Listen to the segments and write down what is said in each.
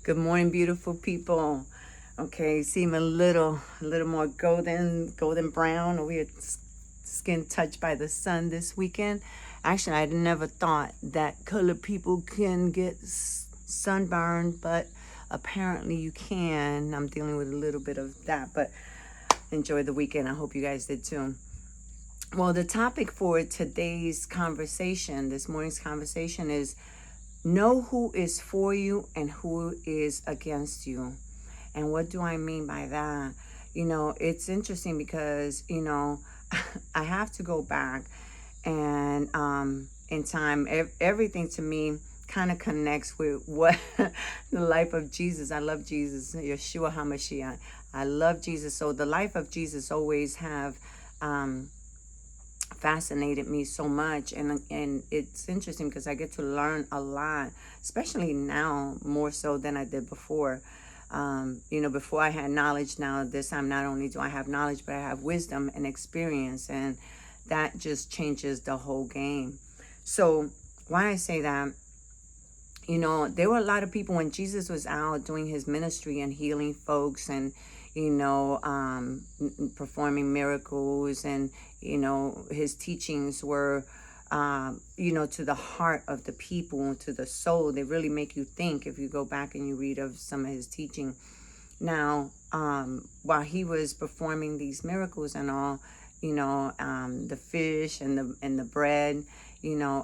Good morning, beautiful people. Okay, seem a little more golden brown over here, skin touched by the sun this weekend. Actually, I never thought that colored people can get sunburned, but apparently you can. I'm dealing with a little bit of that, but enjoy the weekend. I hope you guys did too. Well, the topic for today's conversation, this morning's conversation, is know who is for you and who is against you. And what do I mean by that? It's interesting because, I have to go back and in time, everything to me kind of connects with what the life of Jesus. I love Jesus, Yeshua HaMashiach. I love Jesus. So the life of Jesus always have fascinated me so much, and it's interesting because I get to learn a lot, especially now more so than I did before. Before I had knowledge. Now this time, not only do I have knowledge, but I have wisdom and experience, and that just changes the whole game. So why I say that, there were a lot of people when Jesus was out doing his ministry and healing folks and, performing miracles, and, his teachings were, to the heart of the people, to the soul. They really make you think if you go back and you read of some of his teaching. Now, while he was performing these miracles and all, the fish and the bread,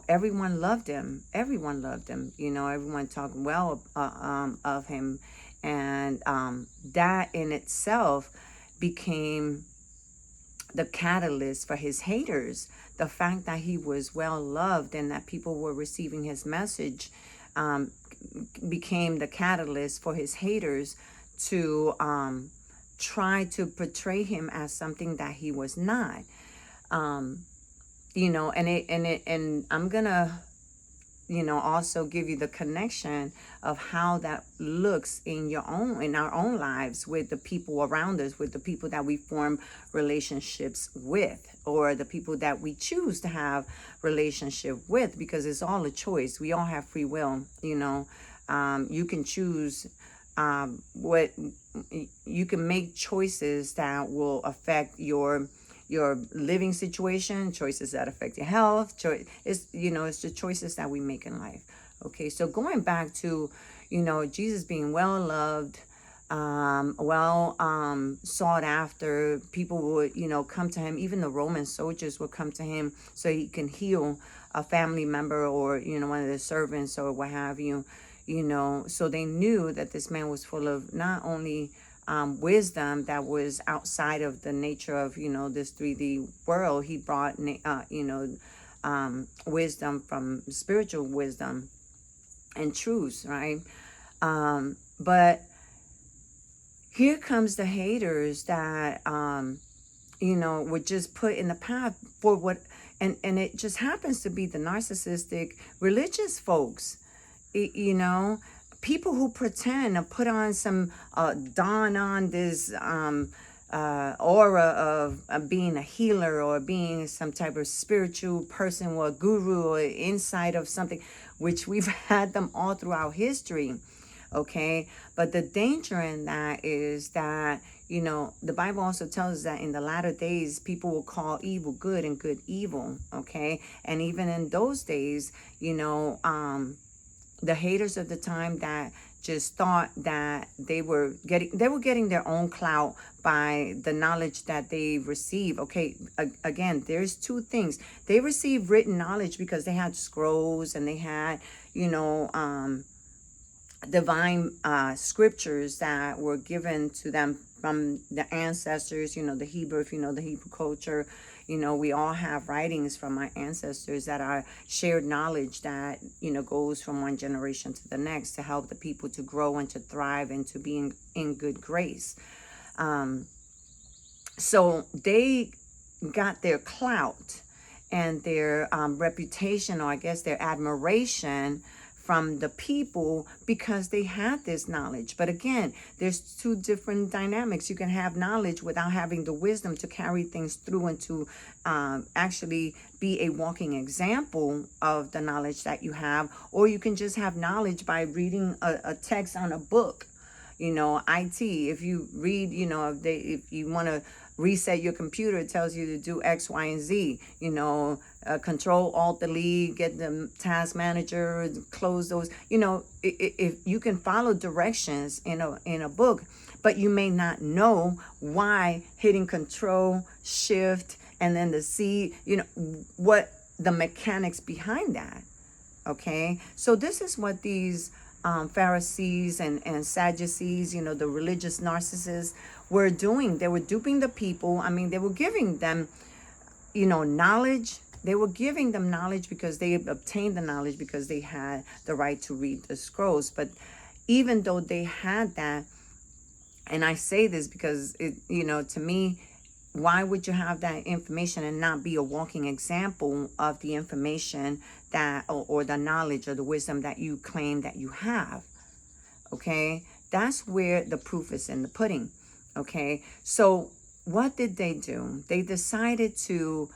everyone loved him. Everyone loved him. Everyone talked well of him, and that in itself became the catalyst for his haters. The fact that he was well loved and that people were receiving his message became the catalyst for his haters to try to portray him as something that he was not. And I'm gonna, also give you the connection of how that looks in our own lives, with the people around us, with the people that we form relationships with, or the people that we choose to have relationship with, because it's all a choice. We all have free will. You can choose what you can make choices that will affect your living situation, choices that affect your health. It's the choices that we make in life. Okay, so going back to, Jesus being well loved, sought after, people would, come to him. Even the Roman soldiers would come to him so he can heal a family member, or, one of the servants, or what have you. So they knew that this man was full of not only wisdom that was outside of the nature of, this 3D world. He brought, wisdom from spiritual wisdom and truths, right? But here comes the haters that, would just put in the path for what, and it just happens to be the narcissistic religious folks, people who pretend and put on some don on this aura of being a healer, or being some type of spiritual person, or a guru, or inside of something, which we've had them all throughout history. Okay, but the danger in that is that, the Bible also tells us that in the latter days, people will call evil good and good evil. Okay, and even in those days, the haters of the time that just thought that they were getting their own clout by the knowledge that they receive. Okay, again, there's two things. They received written knowledge because they had scrolls, and they had, divine scriptures that were given to them from the ancestors. The Hebrew, if the Hebrew culture, we all have writings from our ancestors that are shared knowledge that, goes from one generation to the next to help the people to grow and to thrive and to be in good grace. So they got their clout and their reputation, or I guess their admiration, from the people because they had this knowledge. But again, there's two different dynamics. You can have knowledge without having the wisdom to carry things through and to actually be a walking example of the knowledge that you have. Or you can just have knowledge by reading a text on a book. You know, IT, if you read, you know, if you want to reset your computer, it tells you to do X, Y, and Z. You know, Control Alt Delete, get the task manager, close those. You know, if you can follow directions in a book, but you may not know why hitting Control Shift and then the C. You know what the mechanics behind that. Okay, so this is what these Pharisees and Sadducees, you know, the religious narcissists, were doing. They were duping the people. I mean, they were giving them, you know, knowledge. They were giving them knowledge because they obtained the knowledge because they had the right to read the scrolls. But even though they had that, and I say this because it, you know, to me, why would you have that information and not be a walking example of the information that or the knowledge or the wisdom that you claim that you have? Okay, that's where the proof is in the pudding. Okay, so what did they do? They decided to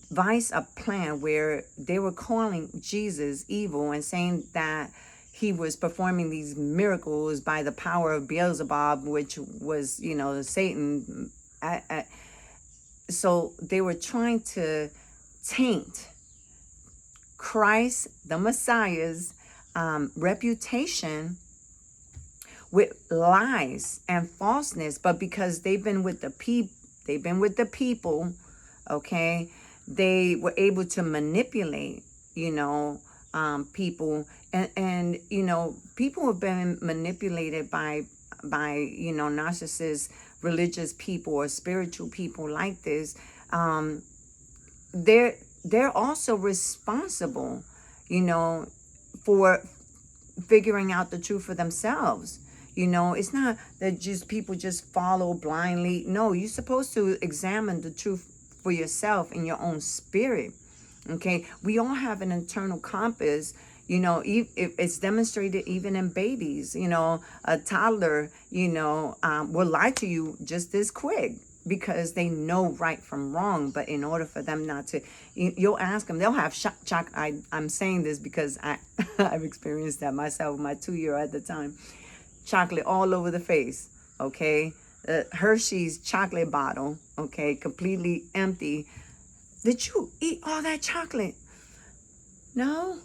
devise a plan where they were calling Jesus evil and saying that he was performing these miracles by the power of Beelzebub, which was, you know, Satan. So they were trying to taint Christ, the Messiah's reputation with lies and falseness. But because they've been with the people, okay, they were able to manipulate, you know, people, and you know, people have been manipulated by you know, narcissists, religious people or spiritual people like this. They're also responsible, you know, for figuring out the truth for themselves. You know, it's not that just people just follow blindly. No, you're supposed to examine the truth for yourself in your own spirit. Okay, we all have an internal compass. You know, it's demonstrated even in babies. You know, a toddler, you know, will lie to you just this quick because they know right from wrong. But in order for them not to, you'll ask them, they'll have I'm saying this because I've experienced that myself, my 2-year at the time. Chocolate all over the face, okay? Hershey's chocolate bottle, okay, completely empty. Did you eat all that chocolate? No?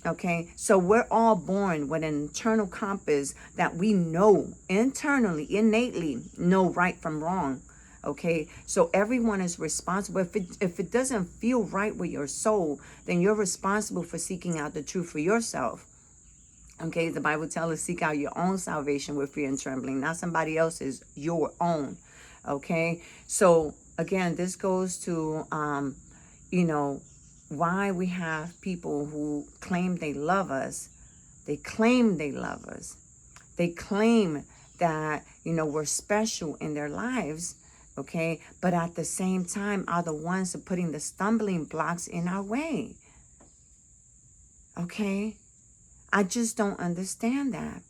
Okay, so we're all born with an internal compass that we know internally, innately know right from wrong. Okay, so everyone is responsible. If it doesn't feel right with your soul, then you're responsible for seeking out the truth for yourself. Okay, the Bible tells us seek out your own salvation with fear and trembling, not somebody else's, your own. Okay, so again, this goes to, you know, why we have people who claim they love us. They claim they love us. They claim that, you know, we're special in their lives. Okay, but at the same time are the ones who are putting the stumbling blocks in our way. Okay, I just don't understand that.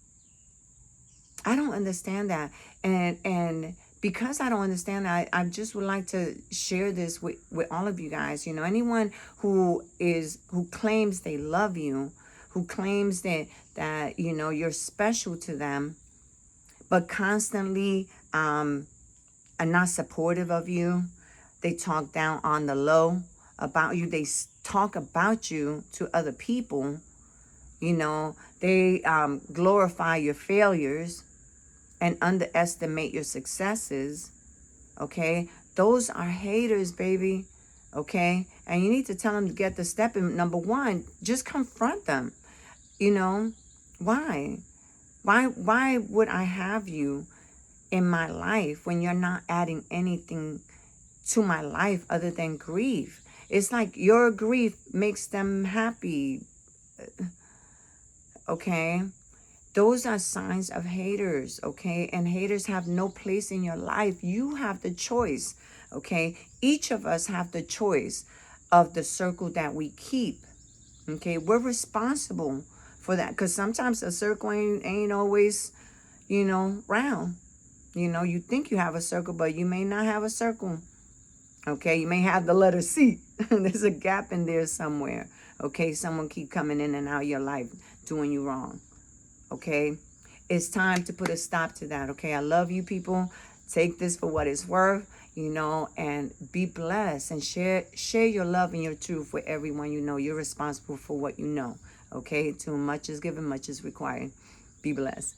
I don't understand that. And because I don't understand that, I just would like to share this with all of you guys. You know, anyone who claims they love you, who claims that you know, you're special to them, but constantly are not supportive of you. They talk down on the low about you. They talk about you to other people. You know, they glorify your failures and underestimate your successes. Okay, those are haters, baby. Okay, and you need to tell them to get the step in. Number one, just confront them. You know, why would I have you in my life when you're not adding anything to my life other than grief? It's like your grief makes them happy. Okay, those are signs of haters. Okay, and haters have no place in your life. You have the choice. Okay, each of us have the choice of the circle that we keep. Okay, we're responsible for that, because sometimes a circle ain't always, round. You think you have a circle, but you may not have a circle. Okay, you may have the letter C. There's a gap in there somewhere. Okay, someone keep coming in and out of your life doing you wrong. Okay, it's time to put a stop to that. Okay, I love you people. Take this for what it's worth, and be blessed, and share your love and your truth with everyone you know. You're responsible for what you know. Okay, too much is given, much is required. Be blessed.